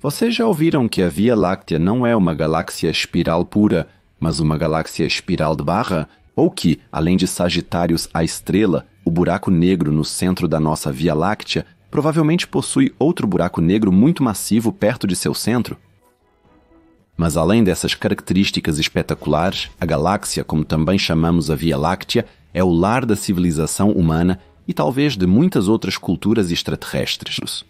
Vocês já ouviram que a Via Láctea não é uma galáxia espiral pura, mas uma galáxia espiral de barra? Ou que, além de Sagitários a estrela, o buraco negro no centro da nossa Via Láctea provavelmente possui outro buraco negro muito massivo perto de seu centro? Mas além dessas características espetaculares, a galáxia, como também chamamos a Via Láctea, é o lar da civilização humana e talvez de muitas outras culturas extraterrestres.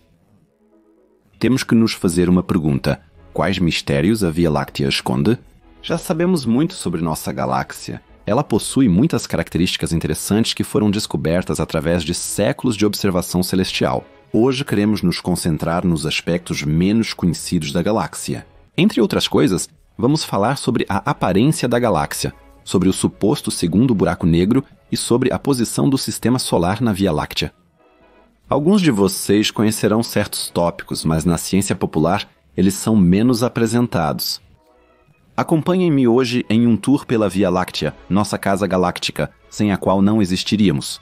Temos que nos fazer uma pergunta: quais mistérios a Via Láctea esconde? Já sabemos muito sobre nossa galáxia. Ela possui muitas características interessantes que foram descobertas através de séculos de observação celestial. Hoje queremos nos concentrar nos aspectos menos conhecidos da galáxia. Entre outras coisas, vamos falar sobre a aparência da galáxia, sobre o suposto segundo buraco negro e sobre a posição do sistema solar na Via Láctea. Alguns de vocês conhecerão certos tópicos, mas na ciência popular eles são menos apresentados. Acompanhem-me hoje em um tour pela Via Láctea, nossa casa galáctica, sem a qual não existiríamos.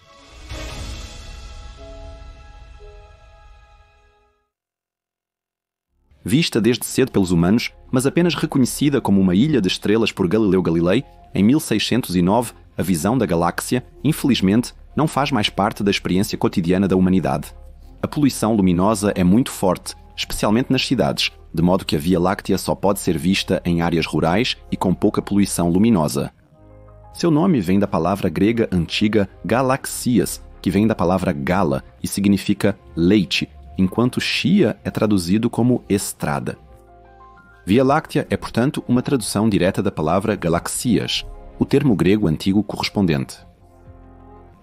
Vista desde cedo pelos humanos, mas apenas reconhecida como uma ilha de estrelas por Galileu Galilei, em 1609, a visão da galáxia, infelizmente, não faz mais parte da experiência cotidiana da humanidade. A poluição luminosa é muito forte, especialmente nas cidades, de modo que a Via Láctea só pode ser vista em áreas rurais e com pouca poluição luminosa. Seu nome vem da palavra grega antiga galaxias, que vem da palavra gala e significa leite, enquanto chia é traduzido como estrada. Via Láctea é, portanto, uma tradução direta da palavra galaxias, o termo grego antigo correspondente.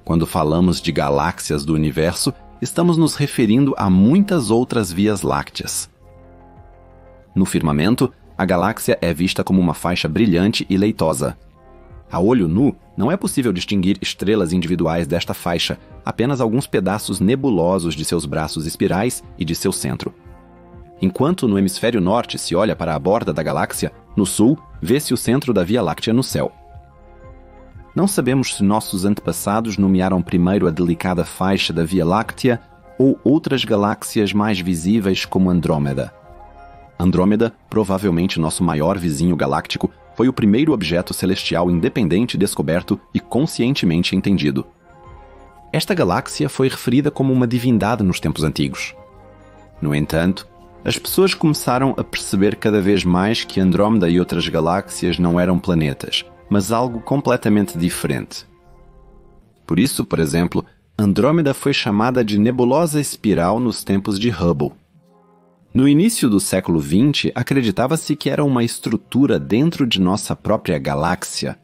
Quando falamos de galáxias do universo, estamos nos referindo a muitas outras vias lácteas. No firmamento, a galáxia é vista como uma faixa brilhante e leitosa. A olho nu, não é possível distinguir estrelas individuais desta faixa, apenas alguns pedaços nebulosos de seus braços espirais e de seu centro. Enquanto no hemisfério norte se olha para a borda da galáxia, no sul, vê-se o centro da Via Láctea no céu. Não sabemos se nossos antepassados nomearam primeiro a delicada faixa da Via Láctea ou outras galáxias mais visíveis como Andrômeda. Andrômeda, provavelmente nosso maior vizinho galáctico, foi o primeiro objeto celestial independente descoberto e conscientemente entendido. Esta galáxia foi referida como uma divindade nos tempos antigos. No entanto, as pessoas começaram a perceber cada vez mais que Andrômeda e outras galáxias não eram planetas, mas algo completamente diferente. Por isso, por exemplo, Andrômeda foi chamada de nebulosa espiral nos tempos de Hubble. No início do século XX, acreditava-se que era uma estrutura dentro de nossa própria galáxia.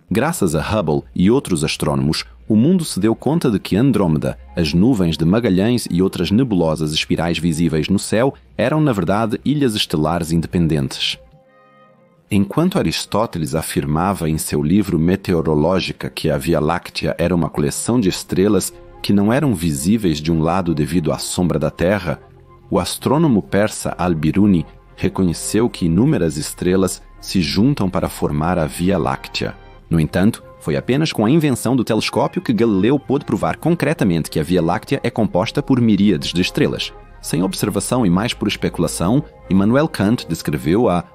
Graças a Hubble e outros astrônomos, o mundo se deu conta de que Andrômeda, as nuvens de Magalhães e outras nebulosas espirais visíveis no céu eram, na verdade, ilhas estelares independentes. Enquanto Aristóteles afirmava em seu livro Meteorológica que a Via Láctea era uma coleção de estrelas que não eram visíveis de um lado devido à sombra da Terra, o astrônomo persa Al-Biruni reconheceu que inúmeras estrelas se juntam para formar a Via Láctea. No entanto, foi apenas com a invenção do telescópio que Galileu pôde provar concretamente que a Via Láctea é composta por miríades de estrelas. Sem observação e mais por especulação, Immanuel Kant descreveu a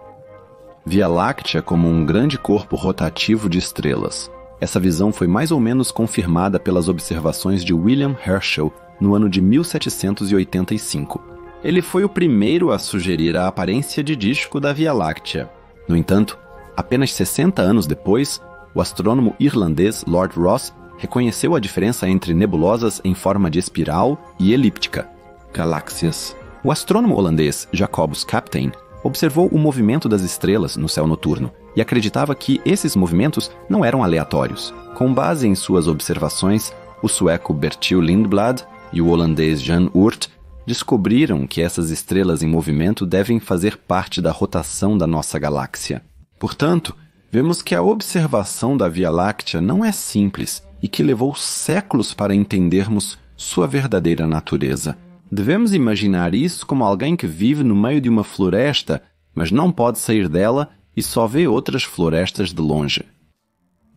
Via Láctea como um grande corpo rotativo de estrelas. Essa visão foi mais ou menos confirmada pelas observações de William Herschel no ano de 1785. Ele foi o primeiro a sugerir a aparência de disco da Via Láctea. No entanto, apenas 60 anos depois, o astrônomo irlandês Lord Rosse reconheceu a diferença entre nebulosas em forma de espiral e elíptica, galáxias. O astrônomo holandês Jacobus Kapteyn observou o movimento das estrelas no céu noturno e acreditava que esses movimentos não eram aleatórios. Com base em suas observações, o sueco Bertil Lindblad e o holandês Jan Oort descobriram que essas estrelas em movimento devem fazer parte da rotação da nossa galáxia. Portanto, vemos que a observação da Via Láctea não é simples e que levou séculos para entendermos sua verdadeira natureza. Devemos imaginar isso como alguém que vive no meio de uma floresta, mas não pode sair dela e só vê outras florestas de longe.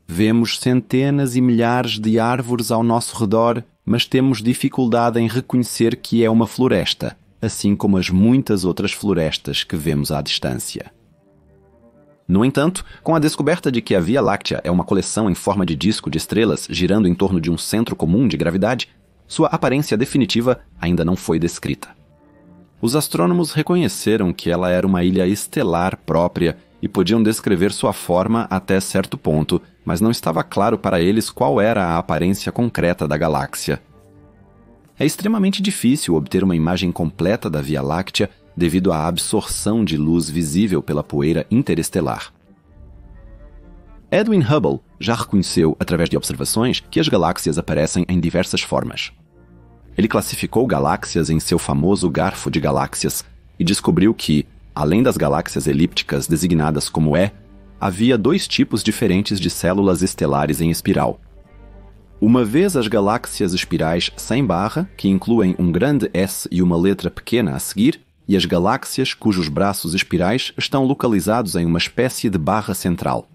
Vemos centenas e milhares de árvores ao nosso redor, mas temos dificuldade em reconhecer que é uma floresta. assim como as muitas outras florestas que vemos à distância. No entanto, com a descoberta de que a Via Láctea é uma coleção em forma de disco de estrelas girando em torno de um centro comum de gravidade, sua aparência definitiva ainda não foi descrita. Os astrônomos reconheceram que ela era uma ilha estelar própria e podiam descrever sua forma até certo ponto, mas não estava claro para eles qual era a aparência concreta da galáxia. É extremamente difícil obter uma imagem completa da Via Láctea devido à absorção de luz visível pela poeira interestelar. Edwin Hubble já reconheceu, através de observações, que as galáxias aparecem em diversas formas. Ele classificou galáxias em seu famoso garfo de galáxias e descobriu que, além das galáxias elípticas designadas como E, havia 2 tipos diferentes de células estelares em espiral. Uma vez as galáxias espirais sem barra, que incluem um grande S e uma letra pequena a seguir, e as galáxias cujos braços espirais estão localizados em uma espécie de barra central.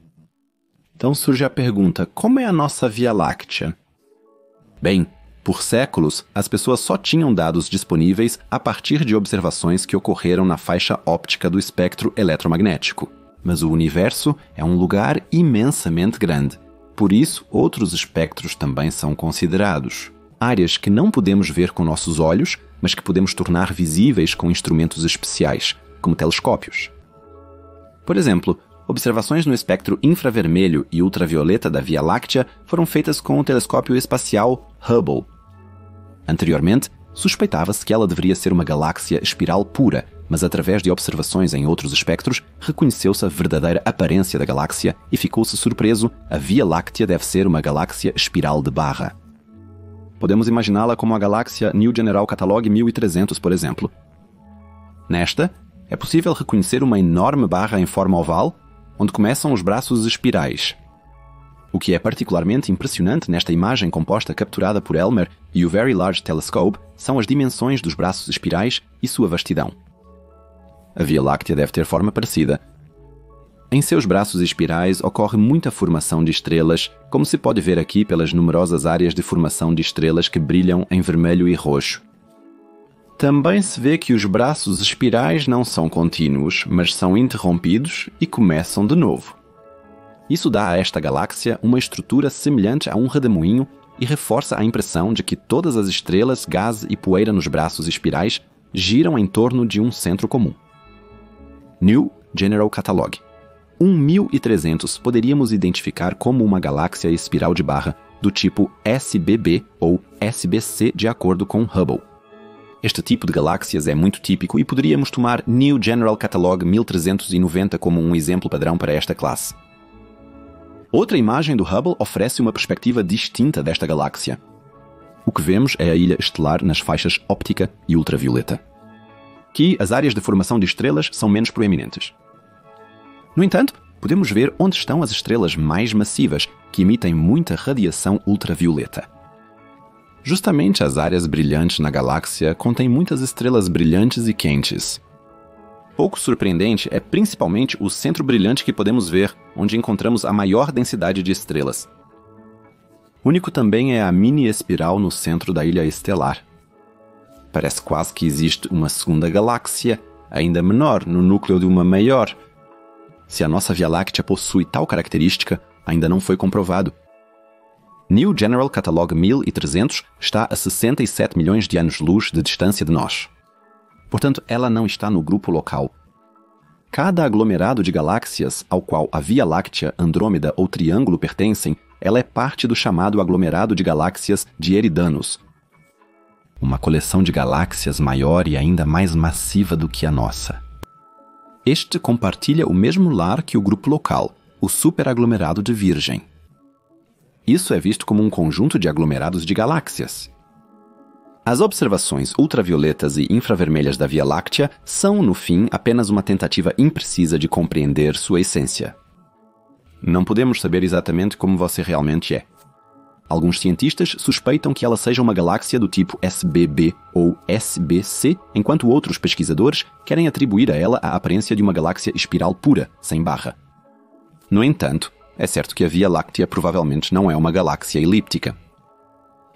Então surge a pergunta: como é a nossa Via Láctea? Bem, por séculos, as pessoas só tinham dados disponíveis a partir de observações que ocorreram na faixa óptica do espectro eletromagnético. Mas o universo é um lugar imensamente grande. Por isso, outros espectros também são considerados. Áreas que não podemos ver com nossos olhos, mas que podemos tornar visíveis com instrumentos especiais, como telescópios. Por exemplo, observações no espectro infravermelho e ultravioleta da Via Láctea foram feitas com o telescópio espacial Hubble. Anteriormente, suspeitava-se que ela deveria ser uma galáxia espiral pura, mas através de observações em outros espectros, reconheceu-se a verdadeira aparência da galáxia e ficou-se surpreso: a Via Láctea deve ser uma galáxia espiral de barra. Podemos imaginá-la como a galáxia New General Catalog 1300, por exemplo. Nesta, é possível reconhecer uma enorme barra em forma oval, onde começam os braços espirais. O que é particularmente impressionante nesta imagem composta capturada por Elmer e o Very Large Telescope são as dimensões dos braços espirais e sua vastidão. A Via Láctea deve ter forma parecida. Em seus braços espirais ocorre muita formação de estrelas, como se pode ver aqui pelas numerosas áreas de formação de estrelas que brilham em vermelho e roxo. Também se vê que os braços espirais não são contínuos, mas são interrompidos e começam de novo. Isso dá a esta galáxia uma estrutura semelhante a um redemoinho e reforça a impressão de que todas as estrelas, gás e poeira nos braços espirais giram em torno de um centro comum. New General Catalog. 1300 poderíamos identificar como uma galáxia espiral de barra do tipo SBB ou SBC de acordo com Hubble. Este tipo de galáxias é muito típico e poderíamos tomar New General Catalog 1390 como um exemplo padrão para esta classe. Outra imagem do Hubble oferece uma perspectiva distinta desta galáxia. O que vemos é a ilha estelar nas faixas óptica e ultravioleta. Aqui, as áreas de formação de estrelas são menos proeminentes. No entanto, podemos ver onde estão as estrelas mais massivas, que emitem muita radiação ultravioleta. Justamente as áreas brilhantes na galáxia contêm muitas estrelas brilhantes e quentes. Pouco surpreendente é principalmente o centro brilhante que podemos ver, onde encontramos a maior densidade de estrelas. Único também é a mini-espiral no centro da ilha estelar. Parece quase que existe uma segunda galáxia, ainda menor, no núcleo de uma maior. Se a nossa Via Láctea possui tal característica, ainda não foi comprovado. New General Catalog 1300 está a 67 milhões de anos-luz de distância de nós. Portanto, ela não está no grupo local. Cada aglomerado de galáxias ao qual a Via Láctea, Andrômeda ou Triângulo pertencem, ela é parte do chamado aglomerado de galáxias de Eridanos, uma coleção de galáxias maior e ainda mais massiva do que a nossa. Este compartilha o mesmo lar que o grupo local, o superaglomerado de Virgem. Isso é visto como um conjunto de aglomerados de galáxias. As observações ultravioletas e infravermelhas da Via Láctea são, no fim, apenas uma tentativa imprecisa de compreender sua essência. Não podemos saber exatamente como você realmente é. Alguns cientistas suspeitam que ela seja uma galáxia do tipo SBB ou SBC, enquanto outros pesquisadores querem atribuir a ela a aparência de uma galáxia espiral pura, sem barra. No entanto, é certo que a Via Láctea provavelmente não é uma galáxia elíptica.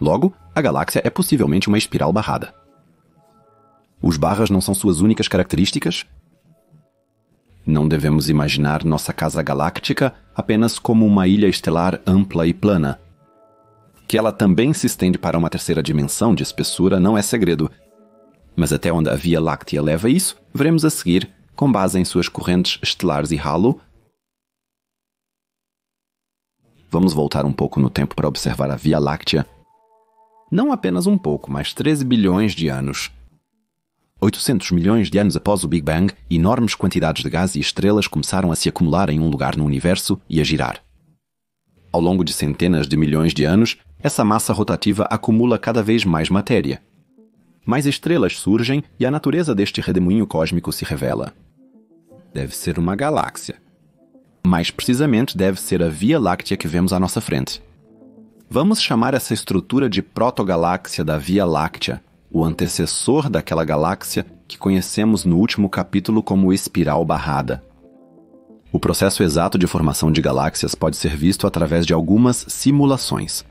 Logo, a galáxia é possivelmente uma espiral barrada. Os barras não são suas únicas características? Não devemos imaginar nossa casa galáctica apenas como uma ilha estelar ampla e plana. Que ela também se estende para uma terceira dimensão de espessura não é segredo. Mas até onde a Via Láctea leva isso, veremos a seguir, com base em suas correntes estelares e halo. Vamos voltar um pouco no tempo para observar a Via Láctea. Não apenas um pouco, mas 13 bilhões de anos. 800 milhões de anos após o Big Bang, enormes quantidades de gás e estrelas começaram a se acumular em um lugar no universo e a girar. Ao longo de centenas de milhões de anos, essa massa rotativa acumula cada vez mais matéria. Mais estrelas surgem e a natureza deste redemoinho cósmico se revela. Deve ser uma galáxia. Mais precisamente, deve ser a Via Láctea que vemos à nossa frente. Vamos chamar essa estrutura de protogaláxia da Via Láctea, o antecessor daquela galáxia que conhecemos no último capítulo como espiral barrada. O processo exato de formação de galáxias pode ser visto através de algumas simulações.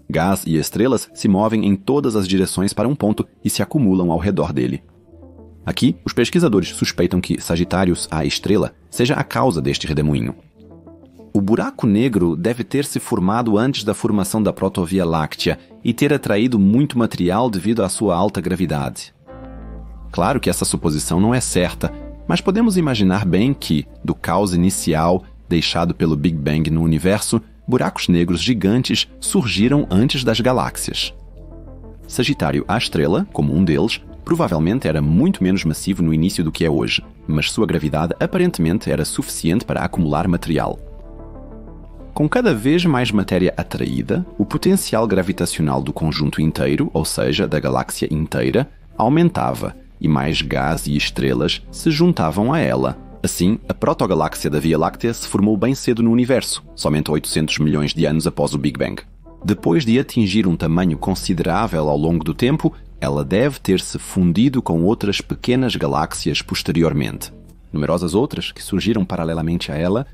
Gás e estrelas se movem em todas as direções para um ponto e se acumulam ao redor dele. Aqui, os pesquisadores suspeitam que Sagitários, a estrela, seja a causa deste redemoinho. O buraco negro deve ter se formado antes da formação da protovia Láctea e ter atraído muito material devido à sua alta gravidade. Claro que essa suposição não é certa, mas podemos imaginar bem que, do caos inicial deixado pelo Big Bang no universo, buracos negros gigantes surgiram antes das galáxias. Sagitário, a estrela, como um deles, provavelmente era muito menos massivo no início do que é hoje, mas sua gravidade aparentemente era suficiente para acumular material. Com cada vez mais matéria atraída, o potencial gravitacional do conjunto inteiro, ou seja, da galáxia inteira, aumentava e mais gás e estrelas se juntavam a ela. Assim, a protogaláxia da Via Láctea se formou bem cedo no universo, somente 800 milhões de anos após o Big Bang. Depois de atingir um tamanho considerável ao longo do tempo, ela deve ter se fundido com outras pequenas galáxias posteriormente. Numerosas outras, que surgiram paralelamente a ela,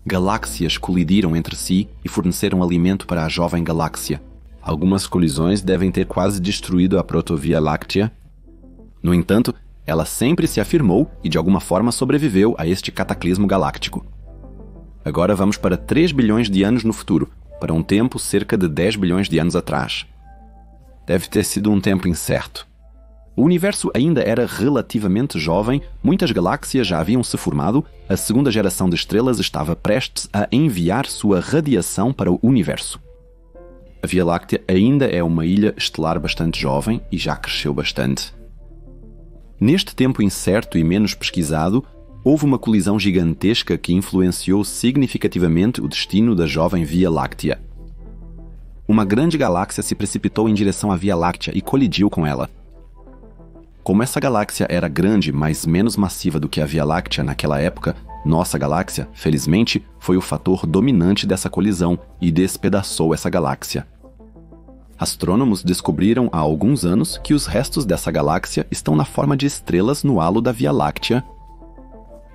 galáxias colidiram entre si e forneceram alimento para a jovem galáxia. Algumas colisões devem ter quase destruído a protovia Láctea. No entanto, ela sempre se afirmou e de alguma forma sobreviveu a este cataclismo galáctico. Agora vamos para 3 bilhões de anos no futuro, para um tempo cerca de 10 bilhões de anos atrás. Deve ter sido um tempo incerto. O universo ainda era relativamente jovem, muitas galáxias já haviam se formado, a segunda geração de estrelas estava prestes a enviar sua radiação para o universo. A Via Láctea ainda é uma ilha estelar bastante jovem e já cresceu bastante. Neste tempo incerto e menos pesquisado, houve uma colisão gigantesca que influenciou significativamente o destino da jovem Via Láctea. Uma grande galáxia se precipitou em direção à Via Láctea e colidiu com ela. Como essa galáxia era grande, mas menos massiva do que a Via Láctea naquela época, nossa galáxia, felizmente, foi o fator dominante dessa colisão e despedaçou essa galáxia. Astrônomos descobriram há alguns anos que os restos dessa galáxia estão na forma de estrelas no halo da Via Láctea.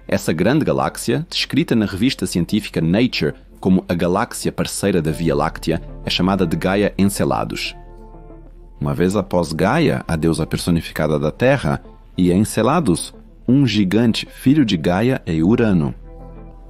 Essa grande galáxia, descrita na revista científica Nature como a galáxia parceira da Via Láctea, é chamada de Gaia Enceladus. Uma vez após Gaia, a deusa personificada da Terra, e Enceladus, um gigante filho de Gaia é Urano,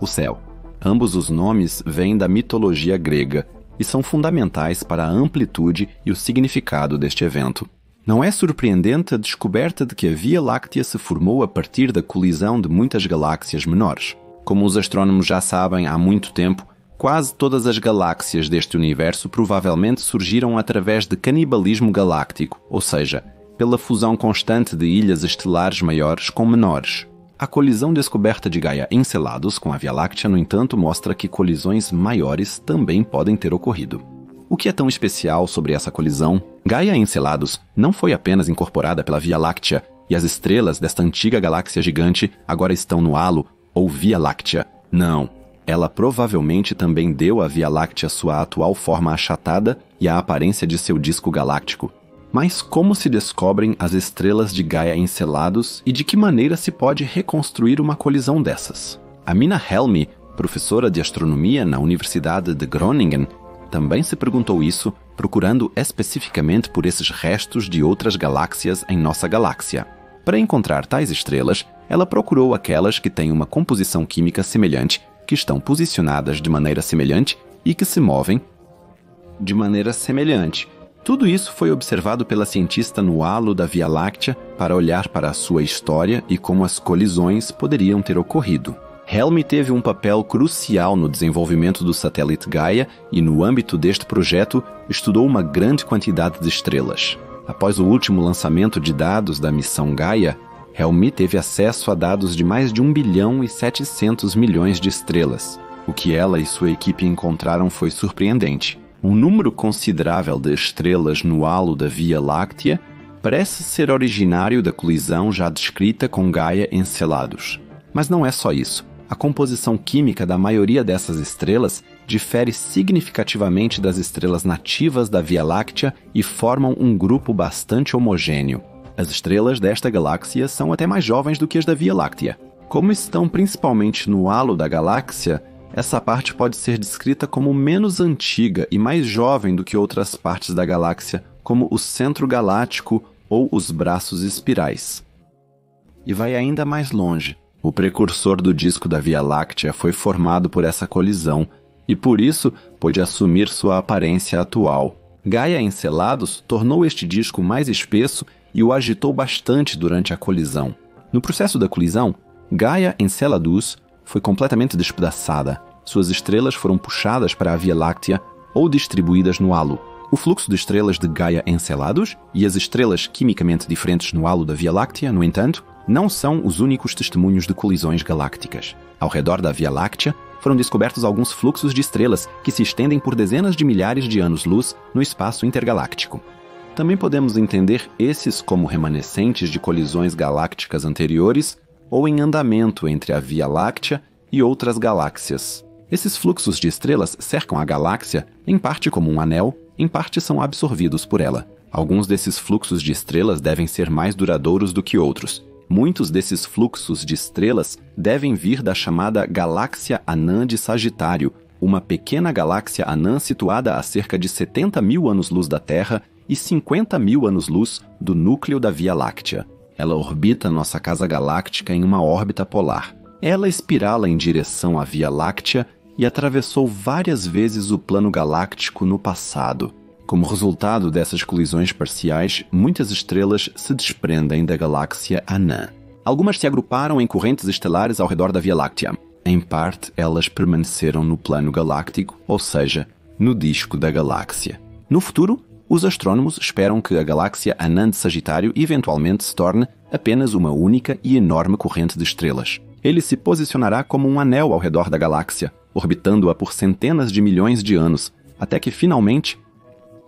o céu. Ambos os nomes vêm da mitologia grega e são fundamentais para a amplitude e o significado deste evento. Não é surpreendente a descoberta de que a Via Láctea se formou a partir da colisão de muitas galáxias menores. Como os astrônomos já sabem há muito tempo, quase todas as galáxias deste universo provavelmente surgiram através de canibalismo galáctico, ou seja, pela fusão constante de ilhas estelares maiores com menores. A colisão descoberta de Gaia Enceladus com a Via Láctea, no entanto, mostra que colisões maiores também podem ter ocorrido. O que é tão especial sobre essa colisão? Gaia Enceladus não foi apenas incorporada pela Via Láctea, e as estrelas desta antiga galáxia gigante agora estão no halo, ou Via Láctea. Não. Ela provavelmente também deu à Via Láctea sua atual forma achatada e a aparência de seu disco galáctico. Mas como se descobrem as estrelas de Gaia Enceladus e de que maneira se pode reconstruir uma colisão dessas? A Mina Helmy, professora de astronomia na Universidade de Groningen, também se perguntou isso procurando especificamente por esses restos de outras galáxias em nossa galáxia. Para encontrar tais estrelas, ela procurou aquelas que têm uma composição química semelhante, que estão posicionadas de maneira semelhante e que se movem de maneira semelhante. Tudo isso foi observado pela cientista no halo da Via Láctea para olhar para a sua história e como as colisões poderiam ter ocorrido. Helmy teve um papel crucial no desenvolvimento do satélite Gaia e, no âmbito deste projeto, estudou uma grande quantidade de estrelas. Após o último lançamento de dados da missão Gaia, Helmy teve acesso a dados de mais de 1 bilhão e 700 milhões de estrelas. O que ela e sua equipe encontraram foi surpreendente. Um número considerável de estrelas no halo da Via Láctea parece ser originário da colisão já descrita com Gaia Enceladus. Mas não é só isso. A composição química da maioria dessas estrelas difere significativamente das estrelas nativas da Via Láctea e formam um grupo bastante homogêneo. As estrelas desta galáxia são até mais jovens do que as da Via Láctea. Como estão principalmente no halo da galáxia, essa parte pode ser descrita como menos antiga e mais jovem do que outras partes da galáxia, como o centro galáctico ou os braços espirais. E vai ainda mais longe. O precursor do disco da Via Láctea foi formado por essa colisão e, por isso, pôde assumir sua aparência atual. Gaia Enceladus tornou este disco mais espesso e o agitou bastante durante a colisão. No processo da colisão, Gaia Enceladus foi completamente despedaçada. Suas estrelas foram puxadas para a Via Láctea ou distribuídas no halo. O fluxo de estrelas de Gaia Enceladus e as estrelas quimicamente diferentes no halo da Via Láctea, no entanto, não são os únicos testemunhos de colisões galácticas. Ao redor da Via Láctea, foram descobertos alguns fluxos de estrelas que se estendem por dezenas de milhares de anos-luz no espaço intergaláctico. Também podemos entender esses como remanescentes de colisões galácticas anteriores ou em andamento entre a Via Láctea e outras galáxias. Esses fluxos de estrelas cercam a galáxia, em parte como um anel, em parte são absorvidos por ela. Alguns desses fluxos de estrelas devem ser mais duradouros do que outros. Muitos desses fluxos de estrelas devem vir da chamada Galáxia Anã de Sagitário, uma pequena galáxia anã situada a cerca de 70 mil anos-luz da Terra e 50 mil anos-luz do núcleo da Via Láctea. Ela orbita nossa casa galáctica em uma órbita polar. Ela espirala em direção à Via Láctea e atravessou várias vezes o plano galáctico no passado. Como resultado dessas colisões parciais, muitas estrelas se desprendem da galáxia anã. Algumas se agruparam em correntes estelares ao redor da Via Láctea. Em parte, elas permaneceram no plano galáctico, ou seja, no disco da galáxia. No futuro, os astrônomos esperam que a galáxia anã de Sagitário eventualmente se torne apenas uma única e enorme corrente de estrelas. Ele se posicionará como um anel ao redor da galáxia, orbitando-a por centenas de milhões de anos, até que finalmente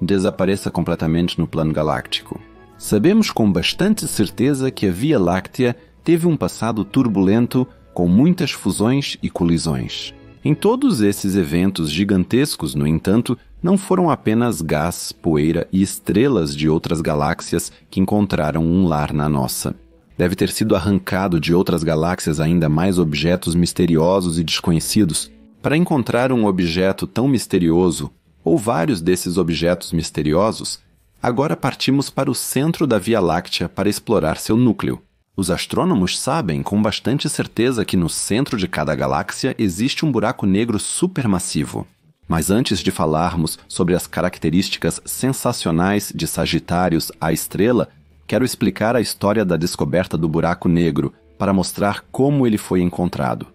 desapareça completamente no plano galáctico. Sabemos com bastante certeza que a Via Láctea teve um passado turbulento com muitas fusões e colisões. Em todos esses eventos gigantescos, no entanto, não foram apenas gás, poeira e estrelas de outras galáxias que encontraram um lar na nossa. Deve ter sido arrancado de outras galáxias ainda mais objetos misteriosos e desconhecidos. Para encontrar um objeto tão misterioso, ou vários desses objetos misteriosos, agora partimos para o centro da Via Láctea para explorar seu núcleo. Os astrônomos sabem com bastante certeza que no centro de cada galáxia existe um buraco negro supermassivo. Mas antes de falarmos sobre as características sensacionais de Sagitários, a estrela, quero explicar a história da descoberta do buraco negro para mostrar como ele foi encontrado.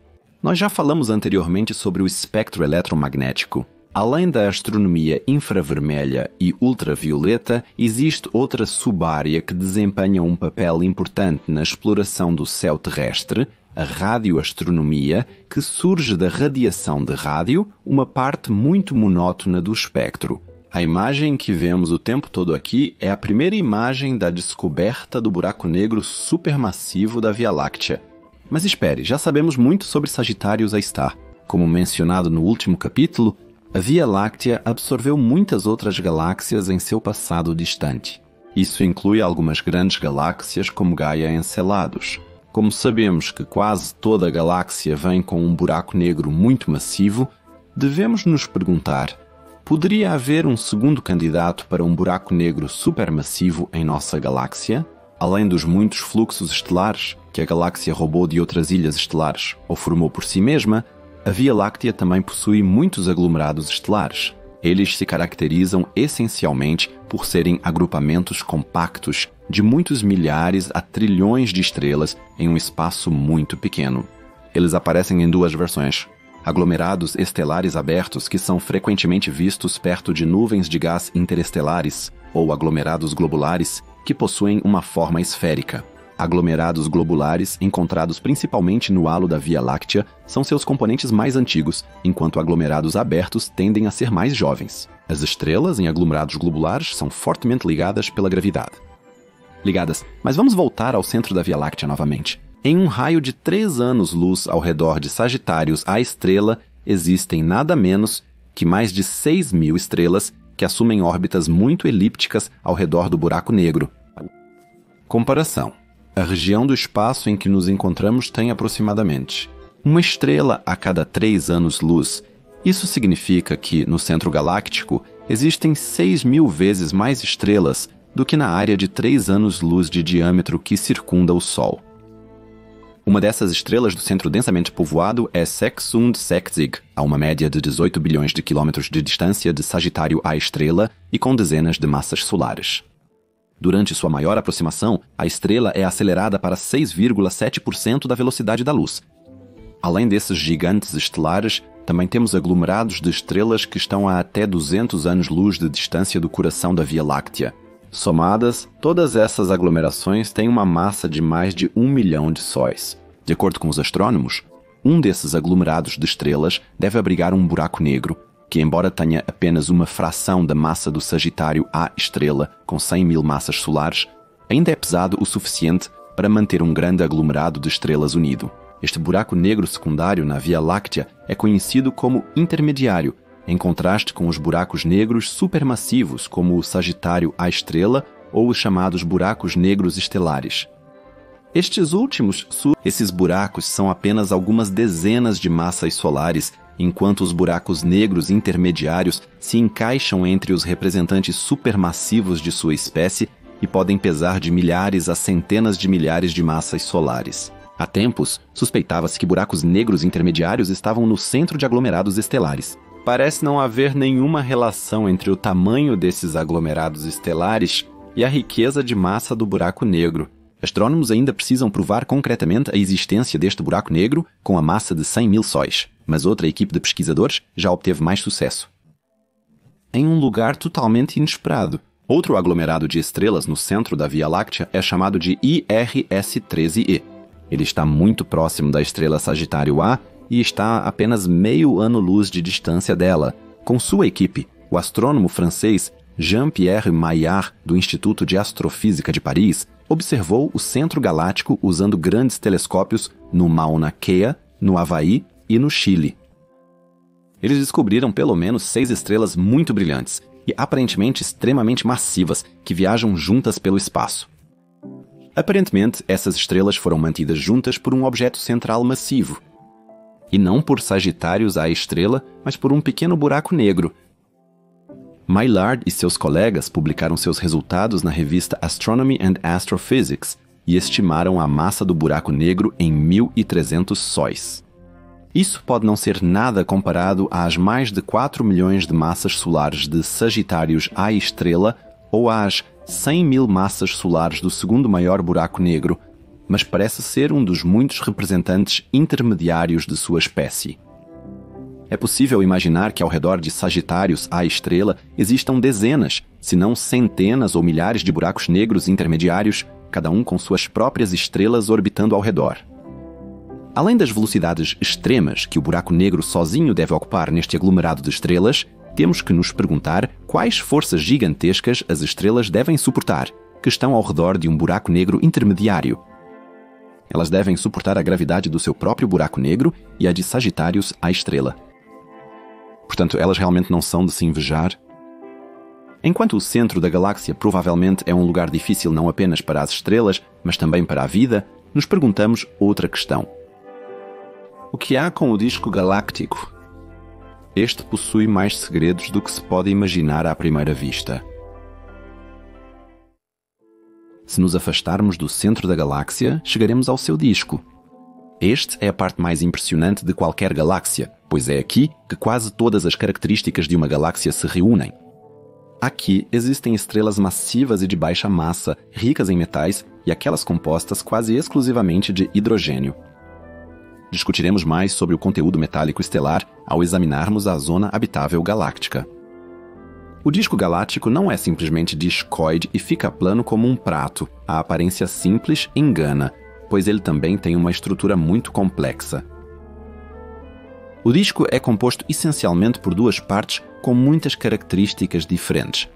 Nós já falamos anteriormente sobre o espectro eletromagnético. Além da astronomia infravermelha e ultravioleta, existe outra subárea que desempenha um papel importante na exploração do céu terrestre, a radioastronomia, que surge da radiação de rádio, uma parte muito monótona do espectro. A imagem que vemos o tempo todo aqui é a primeira imagem da descoberta do buraco negro supermassivo da Via Láctea. Mas espere, já sabemos muito sobre Sagitários A*. Como mencionado no último capítulo, a Via Láctea absorveu muitas outras galáxias em seu passado distante. Isso inclui algumas grandes galáxias como Gaia Enceladus. Como sabemos que quase toda galáxia vem com um buraco negro muito massivo, devemos nos perguntar: Poderia haver um segundo candidato para um buraco negro supermassivo em nossa galáxia? Além dos muitos fluxos estelares que a galáxia roubou de outras ilhas estelares ou formou por si mesma, a Via Láctea também possui muitos aglomerados estelares. Eles se caracterizam essencialmente por serem agrupamentos compactos de muitos milhares a trilhões de estrelas em um espaço muito pequeno. Eles aparecem em duas versões: aglomerados estelares abertos, que são frequentemente vistos perto de nuvens de gás interestelares, ou aglomerados globulares, que possuem uma forma esférica. Aglomerados globulares, encontrados principalmente no halo da Via Láctea, são seus componentes mais antigos, enquanto aglomerados abertos tendem a ser mais jovens. As estrelas em aglomerados globulares são fortemente ligadas pela gravidade. Mas vamos voltar ao centro da Via Láctea novamente. Em um raio de 3 anos-luz ao redor de Sagitários, a estrela, existem nada menos que mais de 6.000 estrelas que assumem órbitas muito elípticas ao redor do buraco negro. Comparação. A região do espaço em que nos encontramos tem aproximadamente uma estrela a cada 3 anos-luz. Isso significa que, no centro galáctico, existem 6.000 vezes mais estrelas do que na área de 3 anos-luz de diâmetro que circunda o Sol. Uma dessas estrelas do centro densamente povoado é Sex und Sechzig, a uma média de 18 bilhões de quilômetros de distância de Sagitário à estrela e com dezenas de massas solares. Durante sua maior aproximação, a estrela é acelerada para 6,7% da velocidade da luz. Além desses gigantes estelares, também temos aglomerados de estrelas que estão a até 200 anos-luz de distância do coração da Via Láctea. Somadas, todas essas aglomerações têm uma massa de mais de 1 milhão de sóis. De acordo com os astrônomos, um desses aglomerados de estrelas deve abrigar um buraco negro, que, embora tenha apenas uma fração da massa do Sagitário A estrela, com 100.000 massas solares, ainda é pesado o suficiente para manter um grande aglomerado de estrelas unido. Este buraco negro secundário na Via Láctea é conhecido como intermediário, em contraste com os buracos negros supermassivos, como o Sagitário A estrela ou os chamados buracos negros estelares. Esses buracos são apenas algumas dezenas de massas solares, enquanto os buracos negros intermediários se encaixam entre os representantes supermassivos de sua espécie e podem pesar de milhares a centenas de milhares de massas solares. Há tempos, suspeitava-se que buracos negros intermediários estavam no centro de aglomerados estelares. Parece não haver nenhuma relação entre o tamanho desses aglomerados estelares e a riqueza de massa do buraco negro. Astrônomos ainda precisam provar concretamente a existência deste buraco negro com a massa de 100.000 sóis, mas outra equipe de pesquisadores já obteve mais sucesso. Em um lugar totalmente inesperado, outro aglomerado de estrelas no centro da Via Láctea é chamado de IRS-13e. Ele está muito próximo da estrela Sagitário A e está a apenas meio ano-luz de distância dela. Com sua equipe, o astrônomo francês Jean-Pierre Maillard, do Instituto de Astrofísica de Paris, observou o centro galáctico usando grandes telescópios no Mauna Kea, no Havaí e no Chile. Eles descobriram pelo menos 6 estrelas muito brilhantes e aparentemente extremamente massivas que viajam juntas pelo espaço. Aparentemente, essas estrelas foram mantidas juntas por um objeto central massivo, e não por Sagitários A estrela, mas por um pequeno buraco negro. Maillard e seus colegas publicaram seus resultados na revista Astronomy and Astrophysics e estimaram a massa do buraco negro em 1.300 sóis. Isso pode não ser nada comparado às mais de 4 milhões de massas solares de Sagitários A estrela ou às 100.000 massas solares do segundo maior buraco negro, mas parece ser um dos muitos representantes intermediários de sua espécie. É possível imaginar que ao redor de Sagitários A estrela existam dezenas, se não centenas ou milhares de buracos negros intermediários, cada um com suas próprias estrelas orbitando ao redor. Além das velocidades extremas que o buraco negro sozinho deve ocupar neste aglomerado de estrelas, temos que nos perguntar quais forças gigantescas as estrelas devem suportar, que estão ao redor de um buraco negro intermediário. Elas devem suportar a gravidade do seu próprio buraco negro e a de Sagitários A estrela. Portanto, elas realmente não são de se invejar. Enquanto o centro da galáxia provavelmente é um lugar difícil não apenas para as estrelas, mas também para a vida, nos perguntamos outra questão. O que há com o disco galáctico? este possui mais segredos do que se pode imaginar à primeira vista. Se nos afastarmos do centro da galáxia, chegaremos ao seu disco. Este é a parte mais impressionante de qualquer galáxia, pois é aqui que quase todas as características de uma galáxia se reúnem. Aqui existem estrelas massivas e de baixa massa, ricas em metais, e aquelas compostas quase exclusivamente de hidrogênio. Discutiremos mais sobre o conteúdo metálico estelar ao examinarmos a zona habitável galáctica. O disco galáctico não é simplesmente discoide e fica plano como um prato. A aparência simples engana, pois ele também tem uma estrutura muito complexa. O disco é composto essencialmente por duas partes com muitas características diferentes.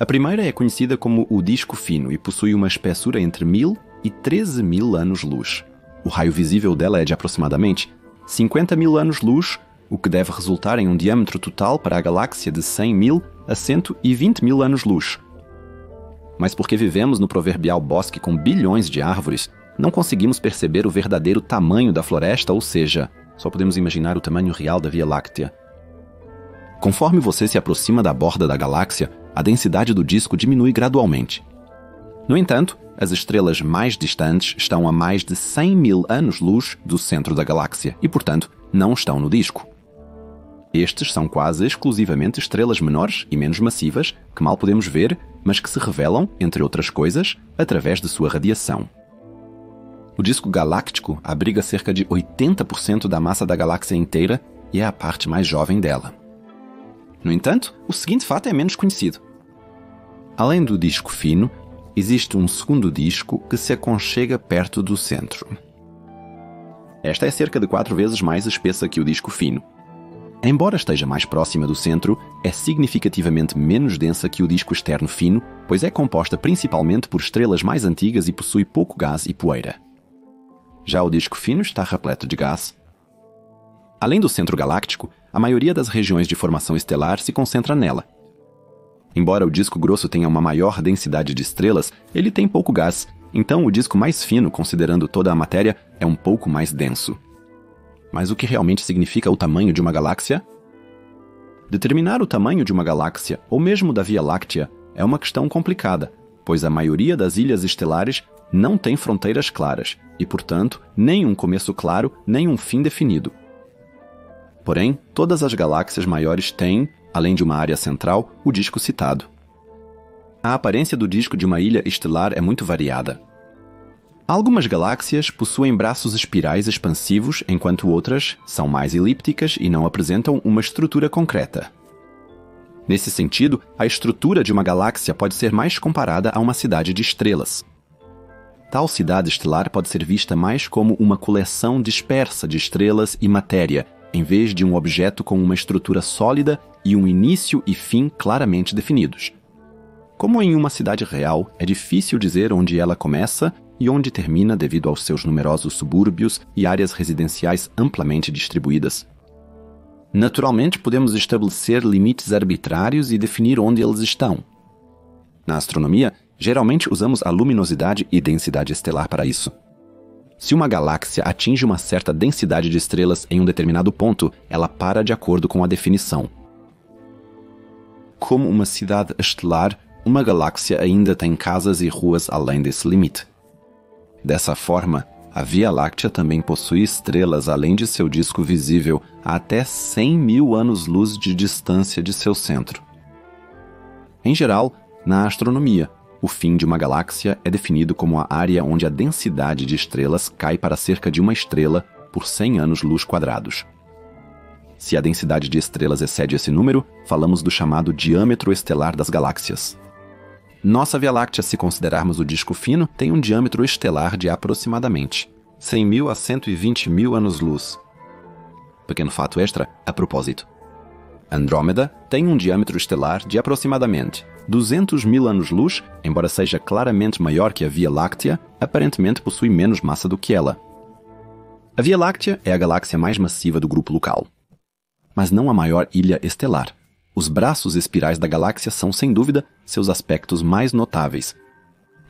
A primeira é conhecida como o disco fino e possui uma espessura entre 1000 e 13.000 anos-luz. O raio visível dela é de aproximadamente 50.000 anos-luz, o que deve resultar em um diâmetro total para a galáxia de 100.000 a 120.000 anos-luz. Mas porque vivemos no proverbial bosque com bilhões de árvores, não conseguimos perceber o verdadeiro tamanho da floresta, ou seja, só podemos imaginar o tamanho real da Via Láctea. Conforme você se aproxima da borda da galáxia, a densidade do disco diminui gradualmente. No entanto, as estrelas mais distantes estão a mais de 100.000 anos-luz do centro da galáxia e, portanto, não estão no disco. Estes são quase exclusivamente estrelas menores e menos massivas que mal podemos ver, mas que se revelam, entre outras coisas, através de sua radiação. O disco galáctico abriga cerca de 80% da massa da galáxia inteira e é a parte mais jovem dela. No entanto, o seguinte fato é menos conhecido. Além do disco fino, existe um segundo disco que se aconchega perto do centro. Esta é cerca de 4 vezes mais espessa que o disco fino. Embora esteja mais próxima do centro, é significativamente menos densa que o disco externo fino, pois é composta principalmente por estrelas mais antigas e possui pouco gás e poeira. Já o disco fino está repleto de gás. Além do centro galáctico, a maioria das regiões de formação estelar se concentra nela. Embora o disco grosso tenha uma maior densidade de estrelas, ele tem pouco gás, então o disco mais fino, considerando toda a matéria, é um pouco mais denso. Mas o que realmente significa o tamanho de uma galáxia? Determinar o tamanho de uma galáxia, ou mesmo da Via Láctea, é uma questão complicada, pois a maioria das ilhas estelares não tem fronteiras claras e, portanto, nem um começo claro, nem um fim definido. Porém, todas as galáxias maiores têm, além de uma área central, o disco citado. A aparência do disco de uma ilha estelar é muito variada. Algumas galáxias possuem braços espirais expansivos, enquanto outras são mais elípticas e não apresentam uma estrutura concreta. Nesse sentido, a estrutura de uma galáxia pode ser mais comparada a uma cidade de estrelas. Tal cidade estelar pode ser vista mais como uma coleção dispersa de estrelas e matéria, em vez de um objeto com uma estrutura sólida e um início e fim claramente definidos. Como em uma cidade real, é difícil dizer onde ela começa e onde termina devido aos seus numerosos subúrbios e áreas residenciais amplamente distribuídas. Naturalmente, podemos estabelecer limites arbitrários e definir onde eles estão. Na astronomia, geralmente usamos a luminosidade e densidade estelar para isso. Se uma galáxia atinge uma certa densidade de estrelas em um determinado ponto, ela para de acordo com a definição. Como uma cidade estelar, uma galáxia ainda tem casas e ruas além desse limite. Dessa forma, a Via Láctea também possui estrelas além de seu disco visível a até 100.000 anos-luz de distância de seu centro. Em geral, na astronomia, o fim de uma galáxia é definido como a área onde a densidade de estrelas cai para cerca de uma estrela por 100 anos-luz quadrados. Se a densidade de estrelas excede esse número, falamos do chamado diâmetro estelar das galáxias. Nossa Via Láctea, se considerarmos o disco fino, tem um diâmetro estelar de aproximadamente 100.000 a 120.000 anos-luz. Pequeno fato extra, a propósito. Andrômeda tem um diâmetro estelar de aproximadamente 200.000 anos-luz, embora seja claramente maior que a Via Láctea, aparentemente possui menos massa do que ela. A Via Láctea é a galáxia mais massiva do grupo local, mas não a maior ilha estelar. Os braços espirais da galáxia são, sem dúvida, seus aspectos mais notáveis.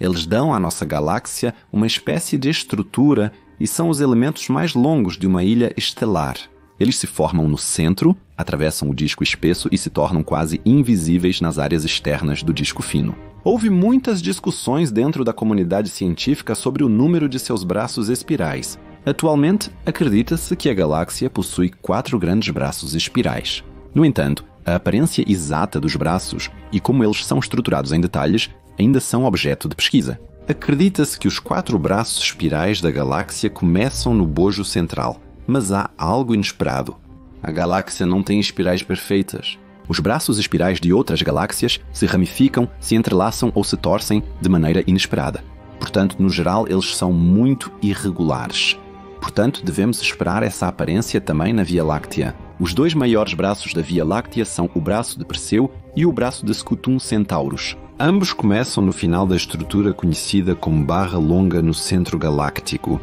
Eles dão à nossa galáxia uma espécie de estrutura e são os elementos mais longos de uma ilha estelar. Eles se formam no centro, atravessam o disco espesso e se tornam quase invisíveis nas áreas externas do disco fino. Houve muitas discussões dentro da comunidade científica sobre o número de seus braços espirais. Atualmente, acredita-se que a galáxia possui 4 grandes braços espirais. No entanto, a aparência exata dos braços e como eles são estruturados em detalhes ainda são objeto de pesquisa. Acredita-se que os 4 braços espirais da galáxia começam no bojo central, mas há algo inesperado. A galáxia não tem espirais perfeitas. Os braços espirais de outras galáxias se ramificam, se entrelaçam ou se torcem de maneira inesperada. Portanto, no geral, eles são muito irregulares. Portanto, devemos esperar essa aparência também na Via Láctea. Os 2 maiores braços da Via Láctea são o braço de Perseu e o braço de Scutum Centaurus. Ambos começam no final da estrutura conhecida como barra longa no centro galáctico.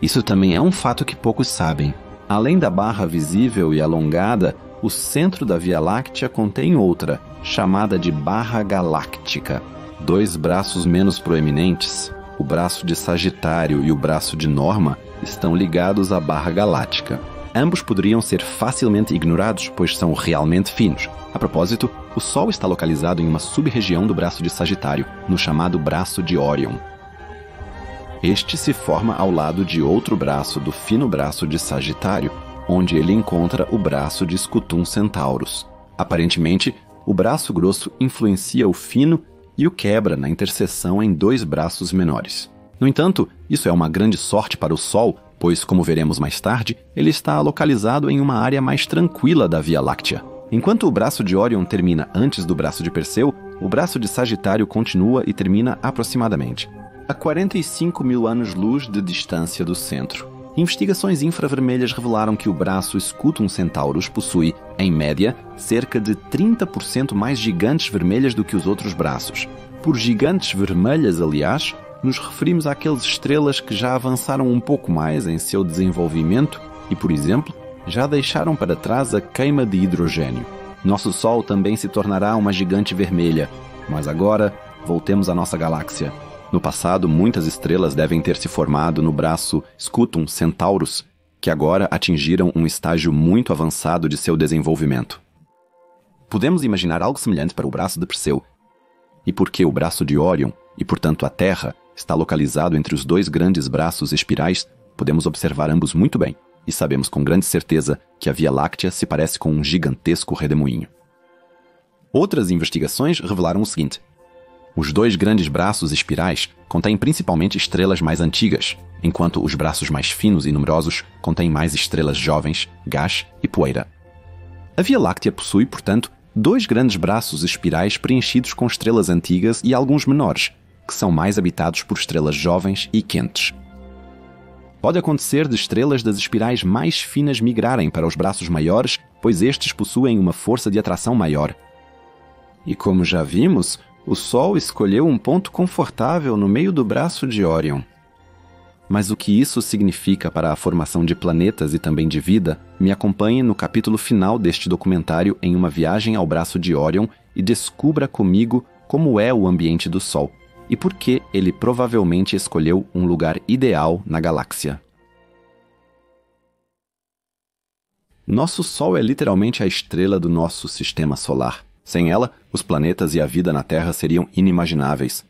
Isso também é um fato que poucos sabem. Além da barra visível e alongada, o centro da Via Láctea contém outra, chamada de barra galáctica. 2 braços menos proeminentes, o braço de Sagitário e o braço de Norma, estão ligados à barra galáctica. Ambos poderiam ser facilmente ignorados, pois são realmente finos. A propósito, o Sol está localizado em uma sub-região do braço de Sagitário, no chamado braço de Órion. Este se forma ao lado de outro braço do fino braço de Sagitário, onde ele encontra o braço de Scutum Centaurus. Aparentemente, o braço grosso influencia o fino e o quebra na interseção em 2 braços menores. No entanto, isso é uma grande sorte para o Sol, pois, como veremos mais tarde, ele está localizado em uma área mais tranquila da Via Láctea. Enquanto o braço de Órion termina antes do braço de Perseu, o braço de Sagitário continua e termina aproximadamente a 45 mil anos-luz de distância do centro. Investigações infravermelhas revelaram que o braço Scutum Centaurus possui, em média, cerca de 30% mais gigantes vermelhas do que os outros braços. Por gigantes vermelhas, aliás, nos referimos àquelas estrelas que já avançaram um pouco mais em seu desenvolvimento e, por exemplo, já deixaram para trás a queima de hidrogênio. Nosso Sol também se tornará uma gigante vermelha, mas agora voltemos à nossa galáxia. No passado, muitas estrelas devem ter se formado no braço Scutum Centaurus, que agora atingiram um estágio muito avançado de seu desenvolvimento. Podemos imaginar algo semelhante para o braço de Perseu. E porque o braço de Órion, e portanto a Terra, está localizado entre os 2 grandes braços espirais, podemos observar ambos muito bem, e sabemos com grande certeza que a Via Láctea se parece com um gigantesco redemoinho. Outras investigações revelaram o seguinte: os 2 grandes braços espirais contêm principalmente estrelas mais antigas, enquanto os braços mais finos e numerosos contêm mais estrelas jovens, gás e poeira. A Via Láctea possui, portanto, 2 grandes braços espirais preenchidos com estrelas antigas e alguns menores, que são mais habitados por estrelas jovens e quentes. Pode acontecer de estrelas das espirais mais finas migrarem para os braços maiores, pois estes possuem uma força de atração maior. E como já vimos, o Sol escolheu um ponto confortável no meio do braço de Órion. Mas o que isso significa para a formação de planetas e também de vida, me acompanhe no capítulo final deste documentário em uma viagem ao braço de Órion e descubra comigo como é o ambiente do Sol e por que ele provavelmente escolheu um lugar ideal na galáxia. Nosso Sol é literalmente a estrela do nosso sistema solar. Sem ela, os planetas e a vida na Terra seriam inimagináveis.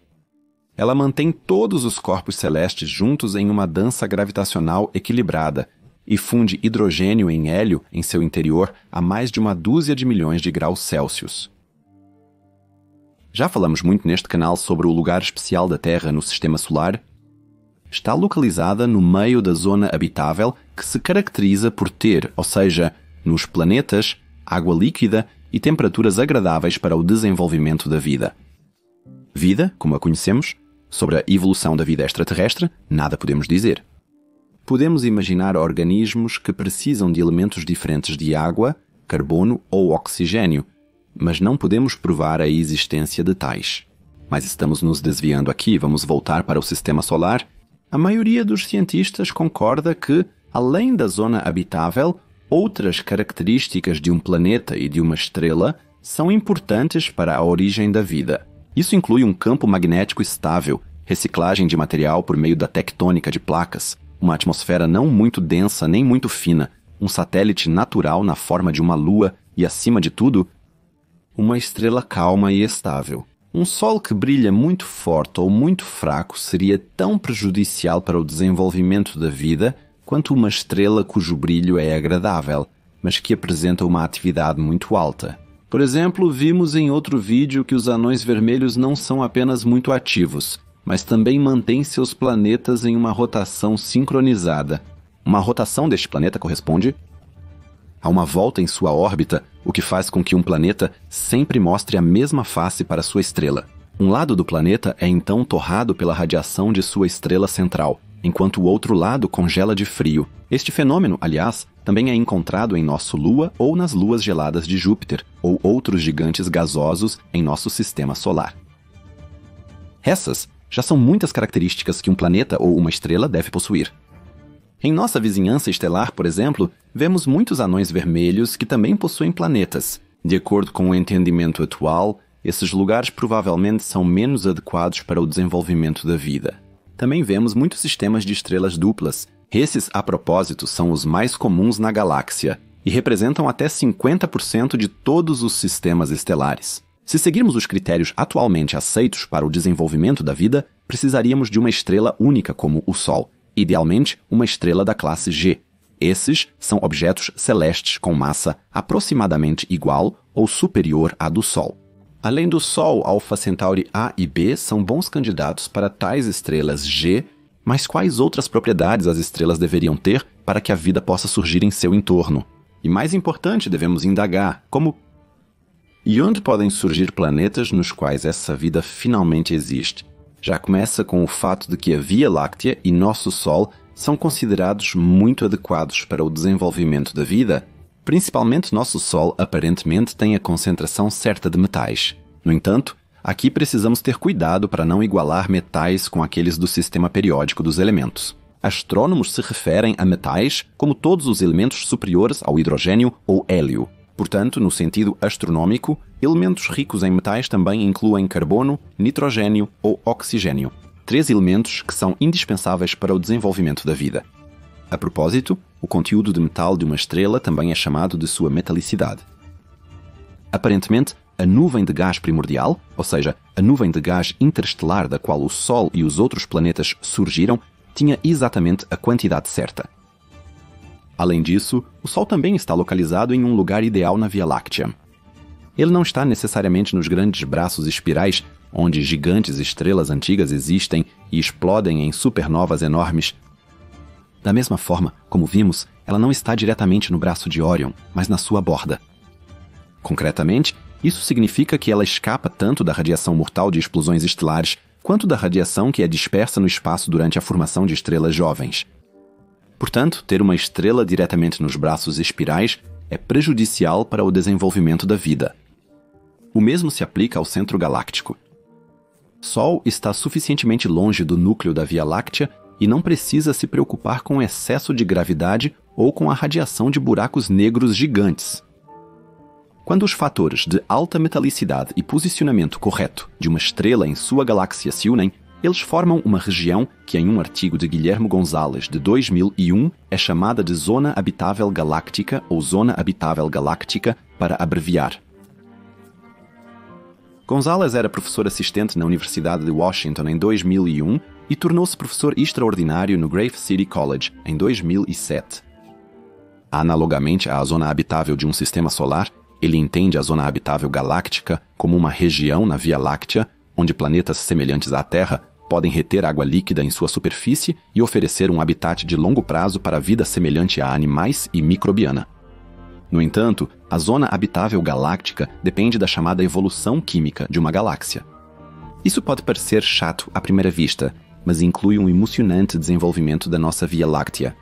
Ela mantém todos os corpos celestes juntos em uma dança gravitacional equilibrada e funde hidrogênio em hélio em seu interior a mais de 1 milhões de graus Celsius. Já falamos muito neste canal sobre o lugar especial da Terra no Sistema Solar. Está localizada no meio da zona habitável que se caracteriza por ter, ou seja, nos planetas, água líquida e temperaturas agradáveis para o desenvolvimento da vida. Vida, como a conhecemos, sobre a evolução da vida extraterrestre, nada podemos dizer. Podemos imaginar organismos que precisam de elementos diferentes de água, carbono ou oxigênio, mas não podemos provar a existência de tais. Mas estamos nos desviando aqui, vamos voltar para o Sistema Solar. A maioria dos cientistas concorda que, além da zona habitável, outras características de um planeta e de uma estrela são importantes para a origem da vida. Isso inclui um campo magnético estável, reciclagem de material por meio da tectônica de placas, uma atmosfera não muito densa nem muito fina, um satélite natural na forma de uma lua e, acima de tudo, uma estrela calma e estável. Um Sol que brilha muito forte ou muito fraco seria tão prejudicial para o desenvolvimento da vida quanto uma estrela cujo brilho é agradável, mas que apresenta uma atividade muito alta. Por exemplo, vimos em outro vídeo que os anões vermelhos não são apenas muito ativos, mas também mantêm seus planetas em uma rotação sincronizada. Uma rotação deste planeta corresponde a uma volta em sua órbita, o que faz com que um planeta sempre mostre a mesma face para sua estrela. Um lado do planeta é então torrado pela radiação de sua estrela central, enquanto o outro lado congela de frio. Este fenômeno, aliás, também é encontrado em nossa Lua ou nas luas geladas de Júpiter, ou outros gigantes gasosos em nosso sistema solar. Essas já são muitas características que um planeta ou uma estrela deve possuir. Em nossa vizinhança estelar, por exemplo, vemos muitos anões vermelhos que também possuem planetas. De acordo com o entendimento atual, esses lugares provavelmente são menos adequados para o desenvolvimento da vida. Também vemos muitos sistemas de estrelas duplas. Esses, a propósito, são os mais comuns na galáxia e representam até 50% de todos os sistemas estelares. Se seguirmos os critérios atualmente aceitos para o desenvolvimento da vida, precisaríamos de uma estrela única como o Sol, idealmente uma estrela da classe G. Esses são objetos celestes com massa aproximadamente igual ou superior à do Sol. Além do Sol, Alpha Centauri A e B são bons candidatos para tais estrelas G, mas quais outras propriedades as estrelas deveriam ter para que a vida possa surgir em seu entorno? E mais importante, devemos indagar, como e onde podem surgir planetas nos quais essa vida finalmente existe? Já começa com o fato de que a Via Láctea e nosso Sol são considerados muito adequados para o desenvolvimento da vida. Principalmente nosso Sol aparentemente tem a concentração certa de metais. No entanto, aqui precisamos ter cuidado para não igualar metais com aqueles do sistema periódico dos elementos. Astrônomos se referem a metais como todos os elementos superiores ao hidrogênio ou hélio. Portanto, no sentido astronômico, elementos ricos em metais também incluem carbono, nitrogênio ou oxigênio, 3 elementos que são indispensáveis para o desenvolvimento da vida. A propósito, o conteúdo de metal de uma estrela também é chamado de sua metalicidade. Aparentemente, a nuvem de gás primordial, ou seja, a nuvem de gás interestelar da qual o Sol e os outros planetas surgiram, tinha exatamente a quantidade certa. Além disso, o Sol também está localizado em um lugar ideal na Via Láctea. Ele não está necessariamente nos grandes braços espirais, onde gigantes estrelas antigas existem e explodem em supernovas enormes. Da mesma forma, como vimos, ela não está diretamente no braço de Órion, mas na sua borda. Concretamente, isso significa que ela escapa tanto da radiação mortal de explosões estelares, quanto da radiação que é dispersa no espaço durante a formação de estrelas jovens. Portanto, ter uma estrela diretamente nos braços espirais é prejudicial para o desenvolvimento da vida. O mesmo se aplica ao centro galáctico. Sol está suficientemente longe do núcleo da Via Láctea e não precisa se preocupar com excesso de gravidade ou com a radiação de buracos negros gigantes. Quando os fatores de alta metalicidade e posicionamento correto de uma estrela em sua galáxia se unem, eles formam uma região que, em um artigo de Guilherme Gonzalez, de 2001, é chamada de Zona Habitável Galáctica ou Zona Habitável Galáctica, para abreviar. Gonzalez era professor assistente na Universidade de Washington em 2001 e tornou-se professor extraordinário no Grave City College em 2007. Analogamente à zona habitável de um sistema solar, ele entende a zona habitável galáctica como uma região na Via Láctea onde planetas semelhantes à Terra podem reter água líquida em sua superfície e oferecer um habitat de longo prazo para a vida semelhante a animais e microbiana. No entanto, a zona habitável galáctica depende da chamada evolução química de uma galáxia. Isso pode parecer chato à primeira vista, mas inclui um emocionante desenvolvimento da nossa Via Láctea.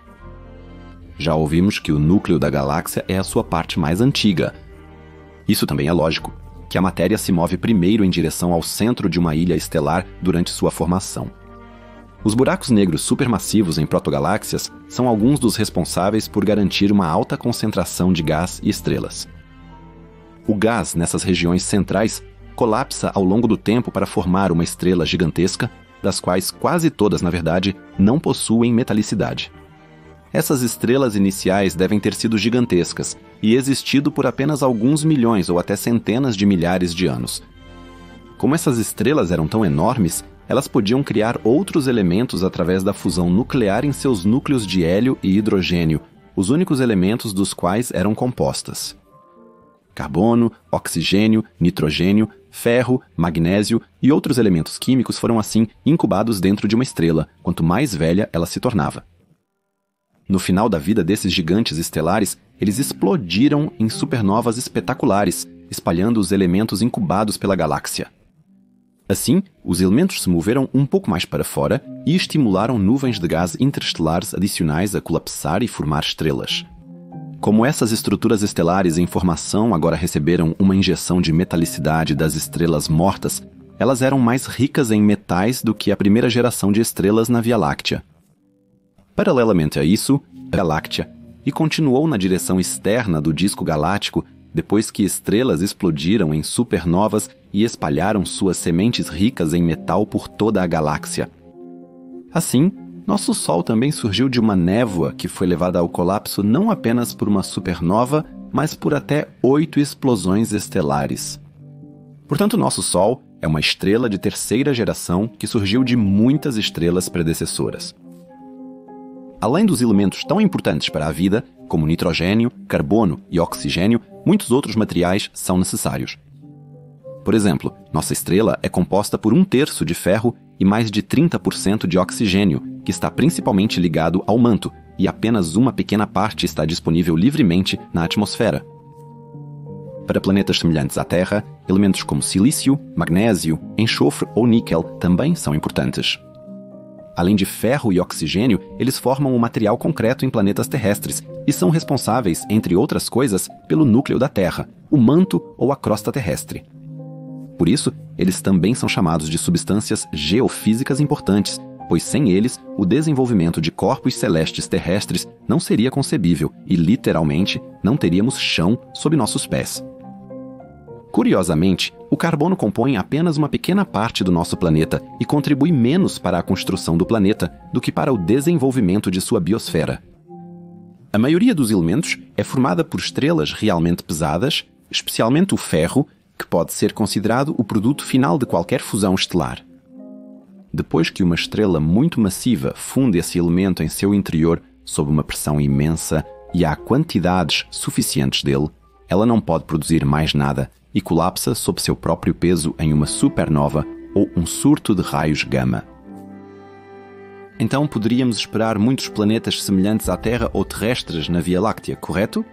Já ouvimos que o núcleo da galáxia é a sua parte mais antiga. Isso também é lógico, que a matéria se move primeiro em direção ao centro de uma ilha estelar durante sua formação. Os buracos negros supermassivos em protogaláxias são alguns dos responsáveis por garantir uma alta concentração de gás e estrelas. O gás nessas regiões centrais colapsa ao longo do tempo para formar uma estrela gigantesca, das quais quase todas, na verdade, não possuem metalicidade. Essas estrelas iniciais devem ter sido gigantescas e existido por apenas alguns milhões ou até centenas de milhares de anos. Como essas estrelas eram tão enormes, elas podiam criar outros elementos através da fusão nuclear em seus núcleos de hélio e hidrogênio, os únicos elementos dos quais eram compostas. Carbono, oxigênio, nitrogênio, ferro, magnésio e outros elementos químicos foram assim incubados dentro de uma estrela, quanto mais velha ela se tornava. No final da vida desses gigantes estelares, eles explodiram em supernovas espetaculares, espalhando os elementos incubados pela galáxia. Assim, os elementos se moveram um pouco mais para fora e estimularam nuvens de gás interestelares adicionais a colapsar e formar estrelas. Como essas estruturas estelares em formação agora receberam uma injeção de metalicidade das estrelas mortas, elas eram mais ricas em metais do que a primeira geração de estrelas na Via Láctea. Paralelamente a isso, a galáxia continuou na direção externa do disco galáctico depois que estrelas explodiram em supernovas e espalharam suas sementes ricas em metal por toda a galáxia. Assim, nosso Sol também surgiu de uma névoa que foi levada ao colapso não apenas por uma supernova, mas por até 8 explosões estelares. Portanto, nosso Sol é uma estrela de terceira geração que surgiu de muitas estrelas predecessoras. Além dos elementos tão importantes para a vida, como nitrogênio, carbono e oxigênio, muitos outros materiais são necessários. Por exemplo, nossa estrela é composta por 1/3 de ferro e mais de 30% de oxigênio, que está principalmente ligado ao manto, e apenas uma pequena parte está disponível livremente na atmosfera. Para planetas semelhantes à Terra, elementos como silício, magnésio, enxofre ou níquel também são importantes. Além de ferro e oxigênio, eles formam um material concreto em planetas terrestres e são responsáveis, entre outras coisas, pelo núcleo da Terra, o manto ou a crosta terrestre. Por isso, eles também são chamados de substâncias geofísicas importantes, pois sem eles, o desenvolvimento de corpos celestes terrestres não seria concebível e, literalmente, não teríamos chão sob nossos pés. Curiosamente, o carbono compõe apenas uma pequena parte do nosso planeta e contribui menos para a construção do planeta do que para o desenvolvimento de sua biosfera. A maioria dos elementos é formada por estrelas realmente pesadas, especialmente o ferro, que pode ser considerado o produto final de qualquer fusão estelar. Depois que uma estrela muito massiva funde esse elemento em seu interior sob uma pressão imensa e há quantidades suficientes dele, ela não pode produzir mais nada e colapsa sob seu próprio peso em uma supernova ou um surto de raios gama. Então poderíamos esperar muitos planetas semelhantes à Terra ou terrestres na Via Láctea, correto?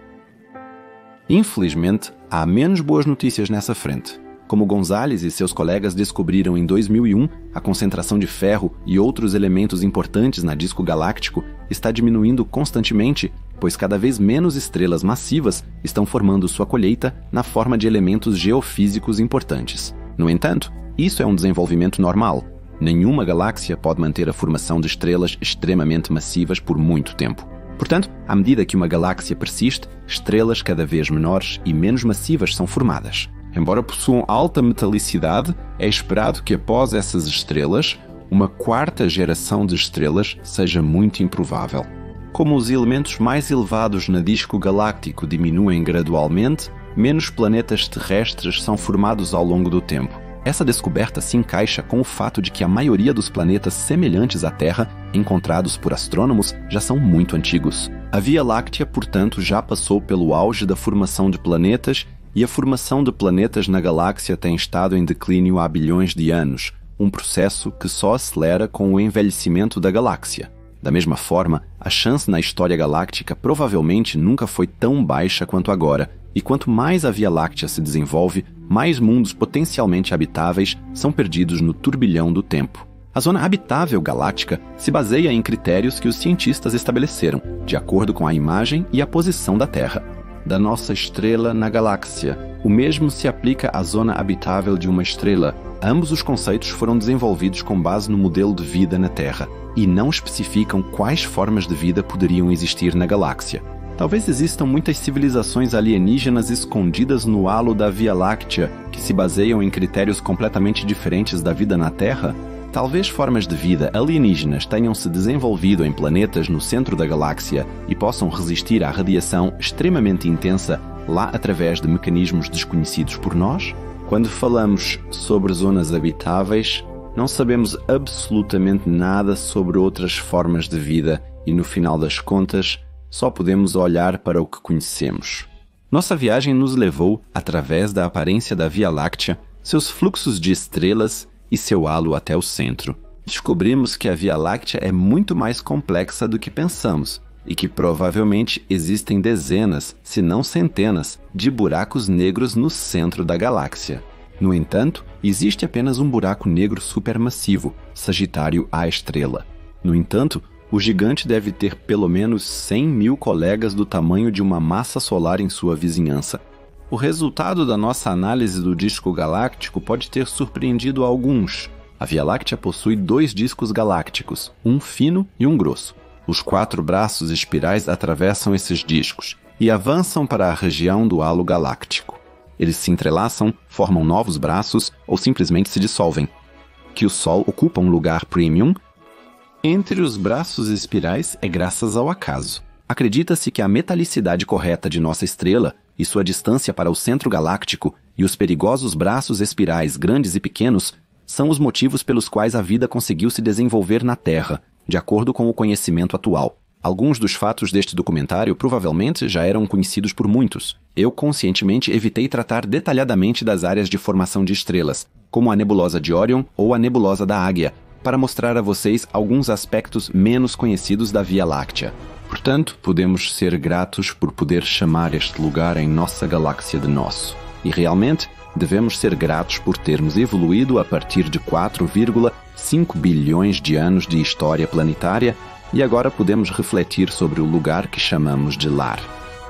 Infelizmente, há menos boas notícias nessa frente. Como González e seus colegas descobriram em 2001, a concentração de ferro e outros elementos importantes na disco galáctico está diminuindo constantemente, pois cada vez menos estrelas massivas estão formando sua colheita na forma de elementos geofísicos importantes. No entanto, isso é um desenvolvimento normal. Nenhuma galáxia pode manter a formação de estrelas extremamente massivas por muito tempo. Portanto, à medida que uma galáxia persiste, estrelas cada vez menores e menos massivas são formadas. Embora possuam alta metalicidade, é esperado que após essas estrelas, uma quarta geração de estrelas seja muito improvável. Como os elementos mais elevados na disco galáctico diminuem gradualmente, menos planetas terrestres são formados ao longo do tempo. Essa descoberta se encaixa com o fato de que a maioria dos planetas semelhantes à Terra, encontrados por astrônomos, já são muito antigos. A Via Láctea, portanto, já passou pelo auge da formação de planetas e a formação de planetas na galáxia tem estado em declínio há bilhões de anos, um processo que só acelera com o envelhecimento da galáxia. Da mesma forma, a chance na história galáctica provavelmente nunca foi tão baixa quanto agora, e quanto mais a Via Láctea se desenvolve, mais mundos potencialmente habitáveis são perdidos no turbilhão do tempo. A zona habitável galáctica se baseia em critérios que os cientistas estabeleceram, de acordo com a imagem e a posição da Terra, da nossa estrela na galáxia. O mesmo se aplica à zona habitável de uma estrela. Ambos os conceitos foram desenvolvidos com base no modelo de vida na Terra e não especificam quais formas de vida poderiam existir na galáxia. Talvez existam muitas civilizações alienígenas escondidas no halo da Via Láctea que se baseiam em critérios completamente diferentes da vida na Terra, Talvez formas de vida alienígenas tenham se desenvolvido em planetas no centro da galáxia e possam resistir à radiação extremamente intensa lá através de mecanismos desconhecidos por nós? Quando falamos sobre zonas habitáveis, não sabemos absolutamente nada sobre outras formas de vida e, no final das contas, só podemos olhar para o que conhecemos. Nossa viagem nos levou, através da aparência da Via Láctea, seus fluxos de estrelas e seu halo até o centro. Descobrimos que a Via Láctea é muito mais complexa do que pensamos e que provavelmente existem dezenas, se não centenas, de buracos negros no centro da galáxia. No entanto, existe apenas um buraco negro supermassivo, Sagitário A estrela. No entanto, o gigante deve ter pelo menos 100 mil colegas do tamanho de uma massa solar em sua vizinhança. O resultado da nossa análise do disco galáctico pode ter surpreendido alguns. A Via Láctea possui 2 discos galácticos, um fino e um grosso. Os 4 braços espirais atravessam esses discos e avançam para a região do halo galáctico. Eles se entrelaçam, formam novos braços ou simplesmente se dissolvem. Que o Sol ocupa um lugar premium entre os braços espirais é graças ao acaso. Acredita-se que a metalicidade correta de nossa estrela e sua distância para o centro galáctico e os perigosos braços espirais grandes e pequenos são os motivos pelos quais a vida conseguiu se desenvolver na Terra, de acordo com o conhecimento atual. Alguns dos fatos deste documentário provavelmente já eram conhecidos por muitos. Eu conscientemente evitei tratar detalhadamente das áreas de formação de estrelas, como a nebulosa de Órion ou a nebulosa da Águia, para mostrar a vocês alguns aspectos menos conhecidos da Via Láctea. Portanto, podemos ser gratos por poder chamar este lugar em nossa galáxia de nosso. E realmente, devemos ser gratos por termos evoluído a partir de 4,5 bilhões de anos de história planetária e agora podemos refletir sobre o lugar que chamamos de lar.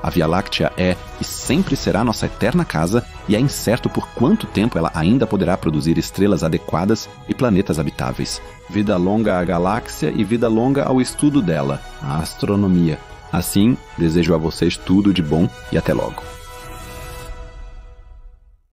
A Via Láctea é e sempre será nossa eterna casa e é incerto por quanto tempo ela ainda poderá produzir estrelas adequadas e planetas habitáveis. Vida longa à galáxia e vida longa ao estudo dela, a astronomia. Assim, desejo a vocês tudo de bom e até logo.